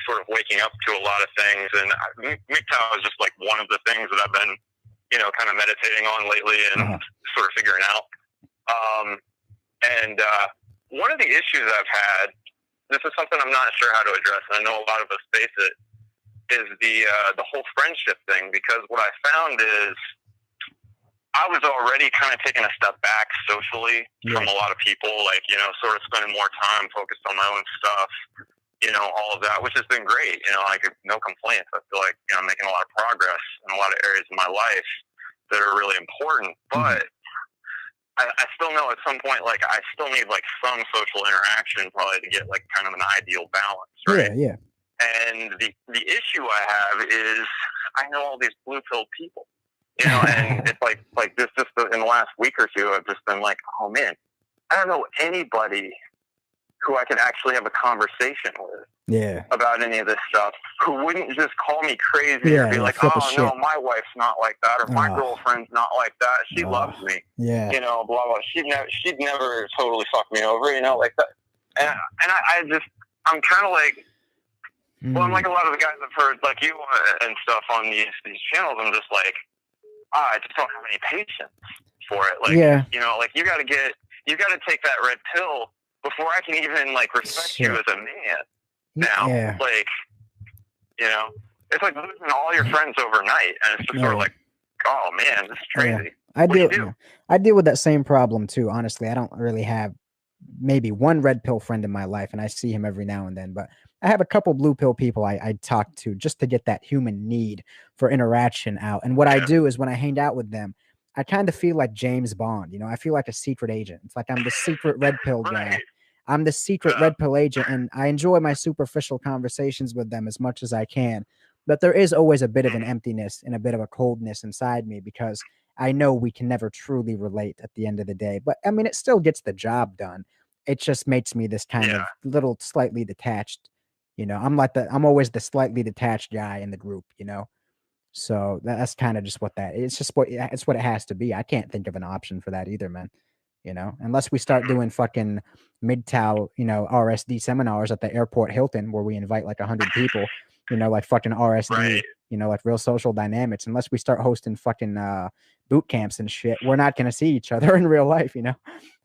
sort of waking up to a lot of things, and MGTOW is just like one of the things that I've been, you know, kind of meditating on lately and sort of figuring out. One of the issues I've had, this is something I'm not sure how to address, and I know a lot of us face it, is the whole friendship thing, because what I found is I was already kind of taking a step back socially from a lot of people, like, you know, sort of spending more time focused on my own stuff, you know, all of that, which has been great. You know, like, no complaints. I feel like, you know, I'm making a lot of progress in a lot of areas of my life that are really important, but I still know at some point, like, I still need, like, some social interaction probably to get, like, kind of an ideal balance, right? Yeah. And the issue I have is I know all these blue-pilled people, you know, and it's like this just in the last week or two, I've just been like, oh, man, I don't know anybody who I could actually have a conversation with about any of this stuff, who wouldn't just call me crazy or be like, oh, no, my wife's not like that, or my girlfriend's not like that. She loves me. Yeah. You know, blah, blah. She'd never totally fuck me over, you know, like that. And I'm kind of like, well, I'm like a lot of the guys I've heard, like you and stuff on these channels, I'm just like, I just don't have any patience for it. Like, you know, like you got to take that red pill before I can even, like, respect you as a man now. Like, you know, it's like losing all your friends overnight, and it's just sort of like, oh, man, this is crazy. I deal with that same problem, too, honestly. I don't really have maybe one red pill friend in my life, and I see him every now and then, but I have a couple blue pill people I talk to just to get that human need for interaction out. And what I do is when I hang out with them, I kind of feel like James Bond. You know, I feel like a secret agent. It's like I'm the secret red pill guy. I'm the secret red pill agent, and I enjoy my superficial conversations with them as much as I can. But there is always a bit of an emptiness and a bit of a coldness inside me, because I know we can never truly relate at the end of the day. But I mean, it still gets the job done. It just makes me this kind of little slightly detached. You know, I'm always the slightly detached guy in the group, you know? So that's kind of just it's what it has to be. I can't think of an option for that either, man. You know, unless we start doing fucking MGTOW, you know, RSD seminars at the airport Hilton, where we invite like 100 people, you know, like fucking RSD, you know, like real social dynamics. Unless we start hosting fucking boot camps and shit, we're not going to see each other in real life, you know?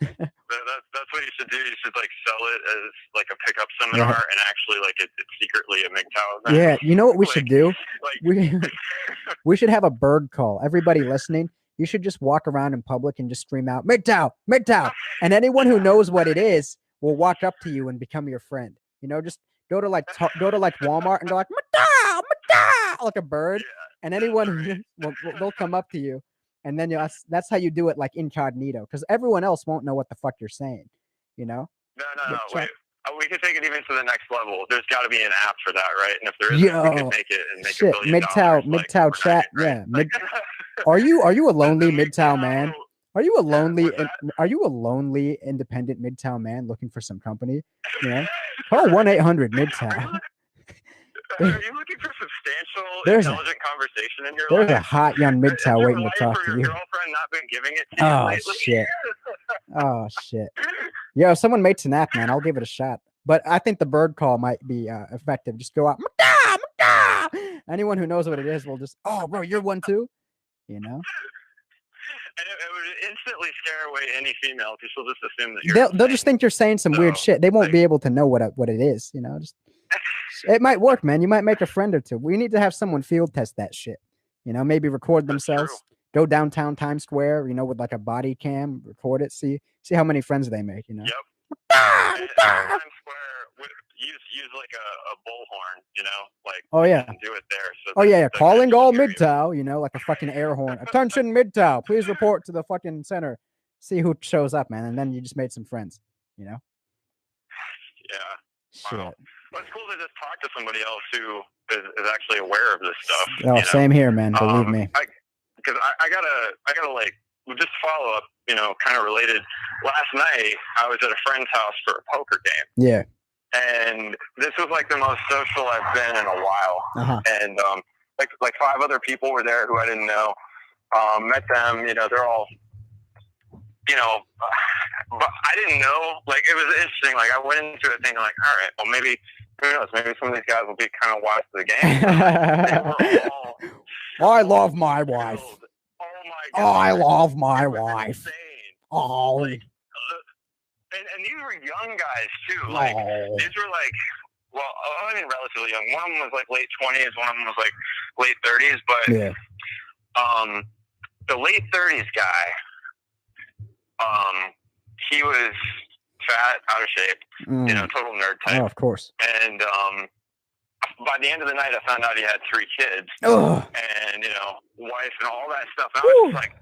That's what you should do. You should, like, sell it as, like, a pickup seminar, and actually, like, it's secretly a MGTOW event. Yeah, you know what we should do? We should have a bird call. Everybody listening, you should just walk around in public and just scream out, MGTOW, MGTOW. And anyone who knows what it is will walk up to you and become your friend. You know, just go to Walmart and go like, MGTOW, MGTOW, like a bird. And anyone they'll come up to you. And then that's how you do it, like, incognito, because everyone else won't know what the fuck you're saying, you know? No, wait. We could take it even to the next level. There's got to be an app for that, right? And if there isn't, we could make it and make $1 billion. MGTOW chat, right? Are you a lonely MGTOW man? Are you a lonely independent MGTOW man looking for some company? You know, call 1-800 MGTOW. Are you looking for substantial, intelligent conversation in your life? There's a hot young MGTOW waiting to talk to you. Your girlfriend not been giving it to you lately? Shit. Oh, shit. Yo, if someone makes an app, man, I'll give it a shot. But I think the bird call might be effective. Just go out, MGTOW, MGTOW. Anyone who knows what it is will just, oh, bro, you're one too? You know? And it would instantly scare away any female, because she'll just assume that they'll just think you're saying some weird shit. They won't be able to know what it is, you know? Just it might work, man. You might make a friend or two. We need to have someone field test that shit. You know, maybe record themselves, go downtown Times Square, you know, with like a body cam, record it, see how many friends they make, you know? Yep. Times Square, use like a bullhorn, you know? Like, do it there. So calling all MGTOW, you know, like a fucking air horn. Attention, MGTOW, please report to the fucking center. See who shows up, man. And then you just made some friends, you know? Yeah. Shit. Wow. Well, it's cool to just talk to somebody else who is actually aware of this stuff. Oh, you know? Same here, man. Believe me. Because I gotta like just follow up. You know, kind of related. Last night I was at a friend's house for a poker game. Yeah. And this was like the most social I've been in a while. And like 5 other people were there who I didn't know. Met them. You know, they're all. You know, but I didn't know, like, it was interesting. Like, I went into it thinking, like, all right, well, maybe Who knows? Maybe some of these guys will be kind of wise to the game. They were all I love my wife. killed. Oh my Oh, god! I love my It was wife. insane. Oh, Like, and these were young guys too. Like these were like, well, I mean, relatively young. One of them was like late 20s. One of them was like late 30s. But yeah. The late 30s guy, he was fat, out of shape, you know, total nerd type. Oh, of course. And by the end of the night, I found out he had 3 kids, and you know, wife and all that stuff. And I was just like,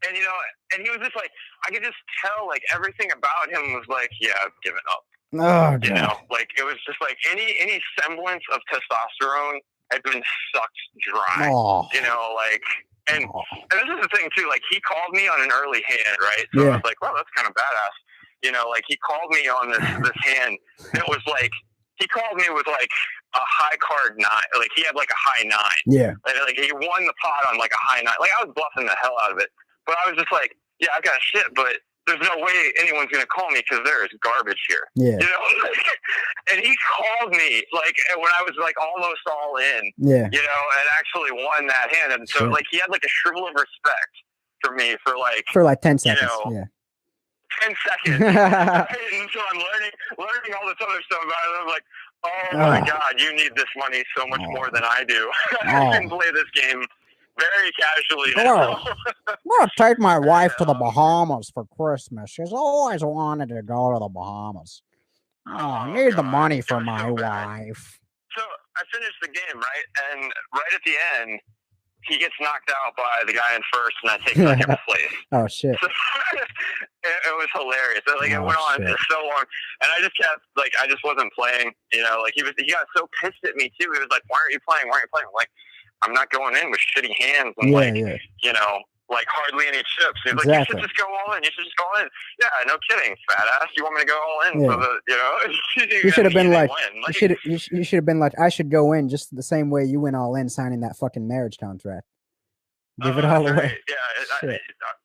and you know, and he was just like, I could just tell, like everything about him was like, yeah, I've given up. Oh, you know, like it was just like any semblance of testosterone had been sucked dry. You know, like. And this is the thing too. Like he called me on an early hand, right? So I was like, "Well, that's kind of badass." You know, like he called me on this hand that was like he called me with like a high card 9. Like he had like a high 9. Yeah. Like he won the pot on like a high 9. Like I was bluffing the hell out of it, but I was just like, "Yeah, I got shit, but there's no way anyone's gonna call me because there is garbage here." Yeah. You know, and he called me like when I was like almost all in. Yeah. You know, and actually won that hand, and so like he had like a shrivel of respect for me for like 10 seconds. You know, yeah. 10 seconds. And so I'm learning all this other stuff about it. I'm like, oh my God, you need this money so much more than I do. I can play this game very casually now. I'm going to take my wife to the Bahamas for Christmas. She's always wanted to go to the Bahamas. I need the money for my wife. So I finished the game, right? And right at the end, he gets knocked out by the guy in first, and I take second place. Oh, shit. So, it was hilarious. Like, it went on so long. And I just kept, like, I just wasn't playing. You know, like, he got so pissed at me, too. He was like, why aren't you playing? Why aren't you playing? I'm like, I'm not going in with shitty hands and, you know, like hardly any chips. He's like, you should just go all in. You should just go all in. Yeah, no kidding, fat ass. You want me to go all in? So the, you know, you should have been like, you should have been like, I should go in just the same way you went all in signing that fucking marriage contract. Give it all away. Yeah,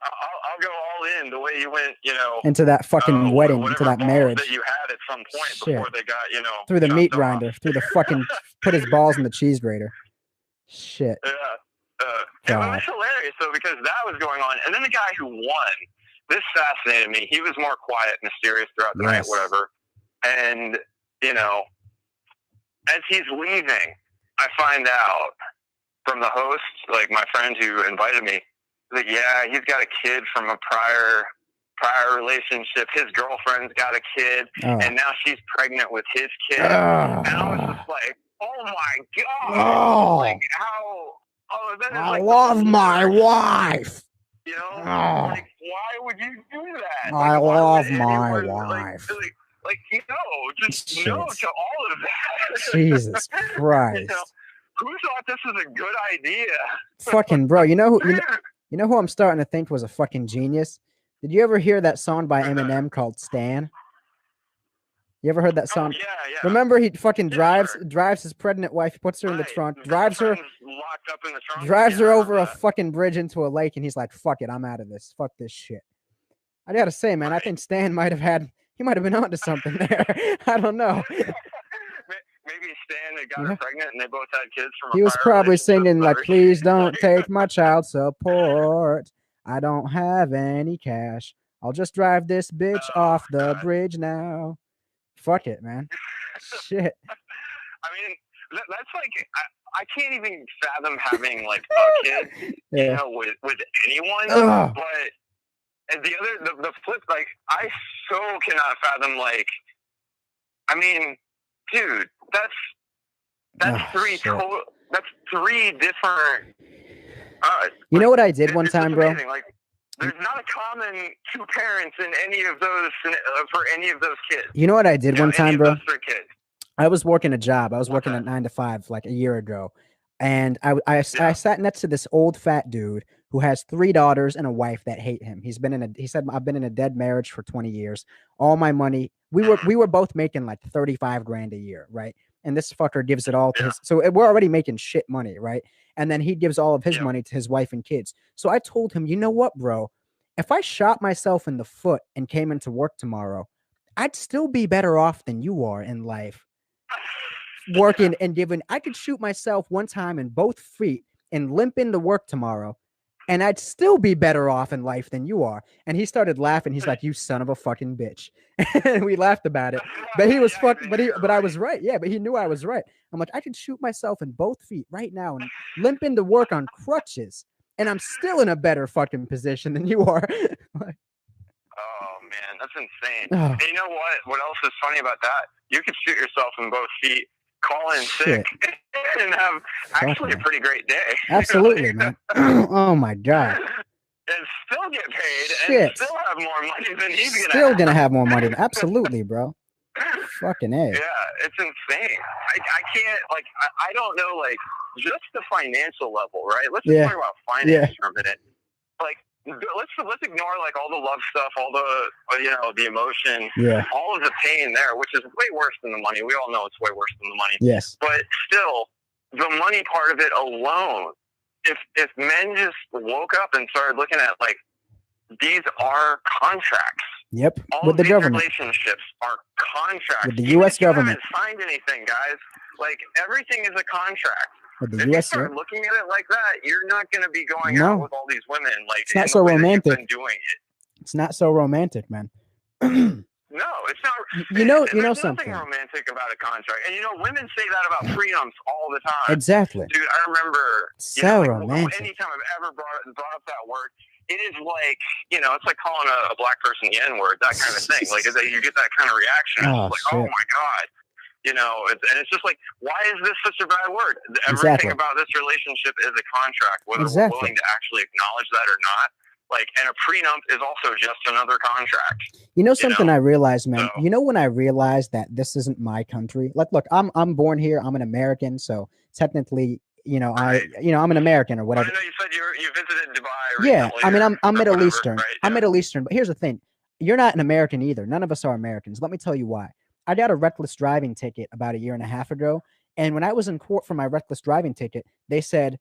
I'll go all in the way you went, you know, into that fucking wedding, into that marriage that you had at some point before they got, you know, through the meat grinder, through the fucking put his balls in the cheese grater. Shit. It was hilarious though, because that was going on, and then the guy who won, this fascinated me. He was more quiet, mysterious throughout the night, whatever. And you know, as he's leaving, I find out from the host, like my friend who invited me, that he's got a kid from a prior relationship. His girlfriend's got a kid, and now she's pregnant with his kid. And I was just like, oh my God! Like how? I love my wife. You know, like why would you do that? I love my wife. Like just no to all of that. Jesus Christ! You know, who thought this was a good idea? Fucking bro, you know who I'm starting to think was a fucking genius? Did you ever hear that song by Eminem called "Stan"? You ever heard that song? Yeah. Remember, he fucking drives his pregnant wife, puts her in the trunk, drives her locked up in the trunk, drives her over a fucking bridge into a lake, and he's like, "Fuck it, I'm out of this. Fuck this shit." I gotta say, man, I think Stan might have been onto something there. I don't know. Maybe Stan had got her pregnant, and they both had kids from. He was probably singing like, "Please don't take my child support. I don't have any cash. I'll just drive this bitch off the bridge now." Fuck it, man. Shit. I mean, that's like I can't even fathom having like a kid, you know, with anyone. But and the flip, like I so cannot fathom like. I mean, dude, that's three total. That's 3 different. You know what I did one time, bro? Like, there's not a common 2 parents in any of those for any of those kids. You know what I did one time, bro? 3 kids. I was working a job. I was working at 9 to 5 like a year ago, and I sat next to this old fat dude who has 3 daughters and a wife that hate him. He said, I've been in a dead marriage for 20 years. All my money, we were both making like 35 grand a year, right? And this fucker gives it all to his. So we're already making shit money, right? And then he gives all of his money to his wife and kids. So I told him, you know what, bro? If I shot myself in the foot and came into work tomorrow, I'd still be better off than you are in life. working and giving. I could shoot myself one time in both feet and limp into work tomorrow, and I'd still be better off in life than you are. And he started laughing. He's like, "You son of a fucking bitch," and we laughed about it. But he was but I was right. Yeah, but he knew I was right. I'm like, I could shoot myself in both feet right now and limp into work on crutches, and I'm still in a better fucking position than you are. Oh man, that's insane. Oh. And you know what? What else is funny about that? You could shoot yourself in both feet, call in sick, and have actually a pretty great day. Absolutely, man. Oh my god. And still get paid Shit. and still have more money than he's gonna Still have. gonna have more money. Absolutely, bro. Fucking A. Yeah, it's insane. I can't, like, I don't know, like, just the financial level, right? Let's just talk about finance for a minute. Like, let's ignore, like, all the love stuff, all the, you know, the emotion, all of the pain there, which is way worse than the money. We all know it's way worse than the money. Yes. But still, the money part of it alone, if men just woke up and started looking at, like, these are contracts. Yep. All with the these government. Relationships are contracts. With the U.S. government. You haven't signed anything, guys. Like, everything is a contract. With the if U.S. you start looking at it like that, you're not going to be going out with all these women. Like, it's not so romantic. Been doing it. It's not so romantic, man. No, it's not. You know there's something. Nothing romantic about a contract, and you know, women say that about prenups all the time. Exactly, dude. I remember. So romantic. Anytime I've ever brought up that word, it is like, you know, it's like calling a black person the N-word, that kind of thing. Like, you get that kind of reaction. It's like, oh my god, you know. And it's just like, why is this such a bad word? Everything about this relationship is a contract, whether we're willing to actually acknowledge that or not. Like, and a prenup is also just another contract. You know something I realized, man? So, you know when I realized that this isn't my country? Like, look, I'm born here. I'm an American, so technically, you know, I'm an American or whatever. I know you said you visited Dubai recently. Yeah, I mean, I'm Middle Eastern. Right? I'm Middle Eastern, but here's the thing. You're not an American either. None of us are Americans. Let me tell you why. I got a reckless driving ticket about 1.5 years ago, and when I was in court for my reckless driving ticket, they said,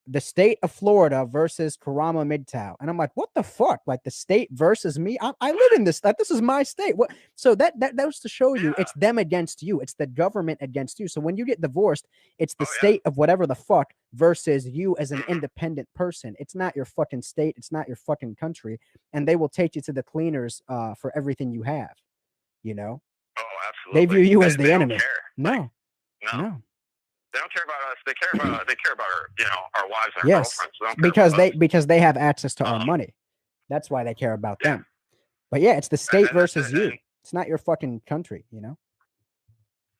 the state of Florida versus Karama MGTOW. And I'm like, what the fuck? Like, the state versus me? I live in this. This is my state. What? So that was to show you it's them against you. It's the government against you. So when you get divorced, it's the state of whatever the fuck versus you as an independent person. It's not your fucking state. It's not your fucking country. And they will take you to the cleaners for everything you have, you know? Oh, absolutely. They view you as the enemy. No. They don't care about us. They care about our, you know, our wives and our girlfriends. Because they have access to our money. That's why they care about them. But yeah, it's the state versus you. It's not your fucking country, you know.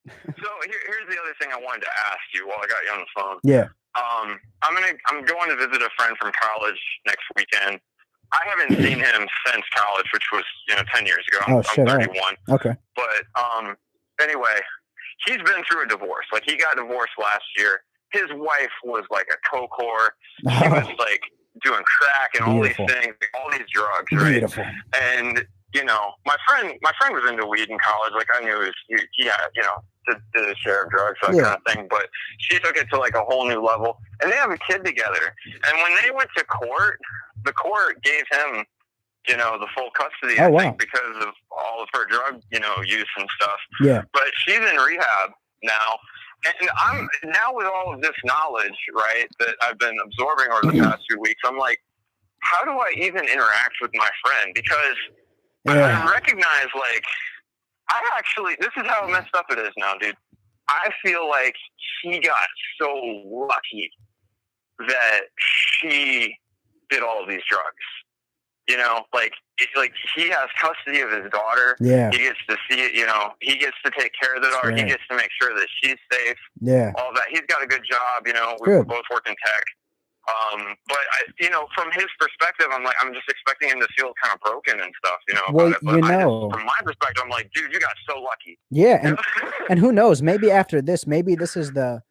So here's the other thing I wanted to ask you while I got you on the phone. Yeah. I'm going to visit a friend from college next weekend. I haven't seen him since college, which was, you know, 10 years ago. I'm 31. Right. Okay. But anyway. He's been through a divorce. Like, he got divorced last year. His wife was like a coke whore. She was like doing crack and all these things, all these drugs, right? Beautiful. And, you know, my friend was into weed in college. Like, I knew he had, you know, did his share of drugs, that kind of thing. But she took it to like a whole new level. And they have a kid together. And when they went to court, the court gave him, you know, the full custody, I think, because of all of her drug, you know, use and stuff. Yeah. But she's in rehab now. And I'm now, with all of this knowledge, right, that I've been absorbing over the past few weeks, I'm like, how do I even interact with my friend? Because I recognize, like, this is how messed up it is now, dude. I feel like he got so lucky that she did all of these drugs. You know, like, it's like he has custody of his daughter. Yeah. He gets to see it, you know, he gets to take care of the daughter. Right. He gets to make sure that she's safe. Yeah. All that. He's got a good job, you know, we both work in tech. But you know, from his perspective, I'm just expecting him to feel kind of broken and stuff, you know. Well, from my perspective, I'm like, dude, you got so lucky. Yeah. And, and who knows, maybe after this, maybe this is the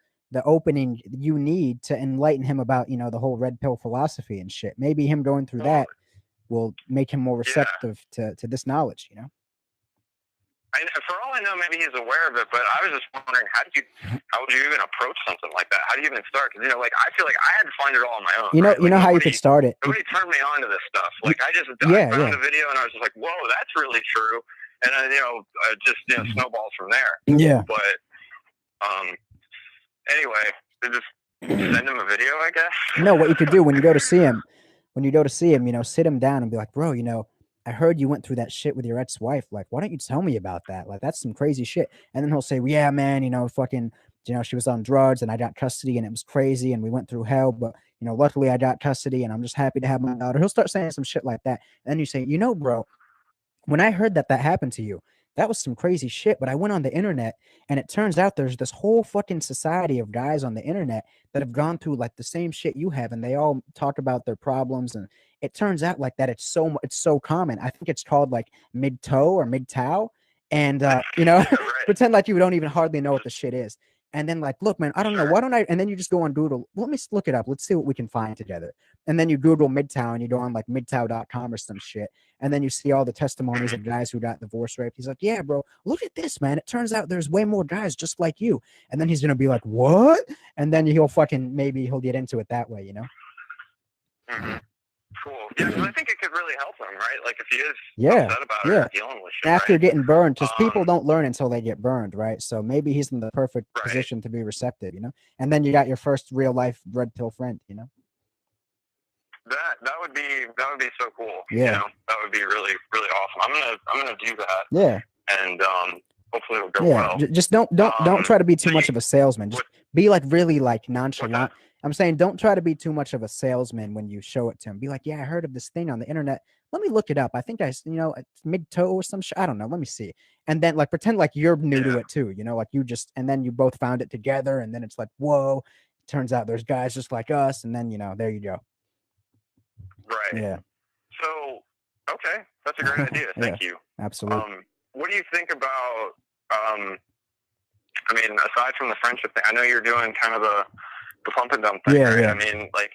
opening you need to enlighten him about, you know, the whole red pill philosophy and shit. Maybe him going through that will make him more receptive to this knowledge, you know? For all I know, maybe he's aware of it, but I was just wondering, how would you even approach something like that? How do you even start? Because, you know, like, I feel like I had to find it all on my own. You know, right? You know how you could start it. Nobody turned me on to this stuff. Like, I found the video and I was just like, whoa, that's really true. And, you know, just, you know, snowballs from there. Yeah. But, Anyway, they just send him a video, I guess. No, what you could do when you go to see him, you know, sit him down and be like, bro, you know, I heard you went through that shit with your ex-wife. Like, why don't you tell me about that? Like, that's some crazy shit. And then he'll say, well, yeah, man, you know, fucking, you know, she was on drugs and I got custody and it was crazy and we went through hell, but you know, luckily I got custody and I'm just happy to have my daughter. He'll start saying some shit like that. And then you say, you know, bro, when I heard that happened to you, that was some crazy shit. But I went on the internet and it turns out there's this whole fucking society of guys on the internet that have gone through like the same shit you have. And they all talk about their problems. And it turns out like that it's so common. I think it's called like MGTOW or MGTOW. And, you know, Yeah, right. pretend like you don't even hardly know what the shit is. And then like, look, man, I don't know. Why don't I? And then you just go on Google. Let me look it up. Let's see what we can find together. And then you Google MGTOW and you go on like MGTOW.com or some shit. And then you see all the testimonies of guys who got divorce raped. He's like, yeah, bro, look at this, man. It turns out there's way more guys just like you. And then he's going to be like, what? And then maybe he'll get into it that way, you know? Mm-hmm. Cool. Yeah, because I think it could really help him, right? Like if he is upset about it or dealing with shit. After getting burned, because people don't learn until they get burned, right? So maybe he's in the perfect position to be receptive, you know? And then you got your first real life red pill friend, you know? That would be so cool. Yeah. You know, that would be really, really awesome. I'm gonna do that. Yeah. And hopefully it'll go well. Just don't try to be too much of a salesman. Just be like really like nonchalant. I'm saying don't try to be too much of a salesman when you show it to him. Be like, yeah, I heard of this thing on the internet. Let me look it up. I think it's MGTOW or some shit. I don't know. Let me see. And then like pretend like you're new to it too. You know, like and then you both found it together. And then it's like, whoa, turns out there's guys just like us. And then, you know, there you go. Right. Yeah. So, okay. That's a great idea. Thank you. Absolutely. What do you think about, I mean, aside from the friendship thing, I know you're doing kind of the pump and dump thing, right? I mean, like,